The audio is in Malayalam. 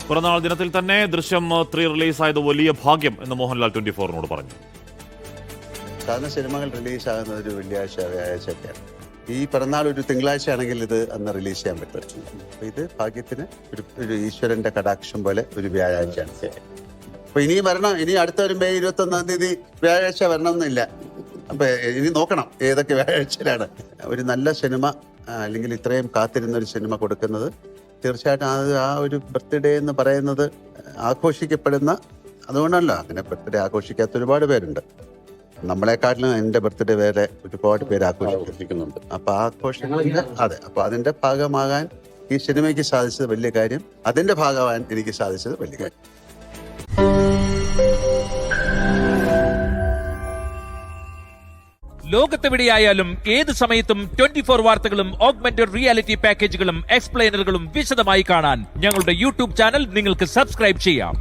പിറന്നാൾ ദിനത്തിൽ തന്നെ ദൃശ്യം 3 റിലീസായത് വലിയ ഭാഗ്യം എന്ന് മോഹൻലാൽ 24-നോട് പറഞ്ഞു. സാധാരണ സിനിമകൾ റിലീസാകുന്നത് ഒരു വെള്ളിയാഴ്ച വ്യാഴാഴ്ചയൊക്കെയാണ്. ഈ പിറന്നാൾ ഒരു തിങ്കളാഴ്ച ആണെങ്കിൽ ഇത് അന്ന് റിലീസ് ചെയ്യാൻ പറ്റും. അപ്പൊ ഇത് ഭാഗ്യത്തിന് ഒരു ഈശ്വരന്റെ കടാക്ഷം പോലെ ഒരു വ്യാഴാഴ്ചയാണ്. അപ്പൊ ഇനി വരണം, ഇനി അടുത്ത ഒരു മെയ് 21 വ്യാഴാഴ്ച വരണമെന്നില്ല. അപ്പൊ ഇനി നോക്കണം ഏതൊക്കെ വ്യാഴാഴ്ചയിലാണ് ഒരു നല്ല സിനിമ അല്ലെങ്കിൽ ഇത്രയും കാത്തിരുന്ന ഒരു സിനിമ കൊടുക്കുന്നത്. തീർച്ചയായിട്ടും അത് ആ ഒരു ബർത്ത്ഡേ എന്ന് പറയുന്നത് ആഘോഷിക്കപ്പെടുന്ന, അതുകൊണ്ടല്ല അങ്ങനെ ബർത്ത്ഡേ ആഘോഷിക്കാത്ത ഒരുപാട് പേരുണ്ട്. നമ്മളെക്കാട്ടിലും എൻ്റെ ബർത്ത്ഡേ വേറെ ഒരുപാട് പേര് ആഘോഷിക്കുന്നുണ്ട്. അപ്പൊ ആഘോഷങ്ങളില്ല. അതെ, അപ്പൊ അതിന്റെ ഭാഗമാകാൻ ഈ സിനിമയ്ക്ക് സാധിച്ചത് വലിയ കാര്യം, അതിന്റെ ഭാഗമാകാൻ എനിക്ക് സാധിച്ചത് വലിയ കാര്യം. ലോകത്തെവിടെയായാലും ഏത് സമയത്തും 24 വാർത്തകളും ഓഗ്മെന്റഡ് റിയാലിറ്റി പാക്കേജുകളും എക്സ്പ്ലെയിനറുകളും വിശദമായി കാണാൻ ഞങ്ങളുടെ യൂട്യൂബ് ചാനൽ നിങ്ങൾക്ക് സബ്സ്ക്രൈബ് ചെയ്യാം.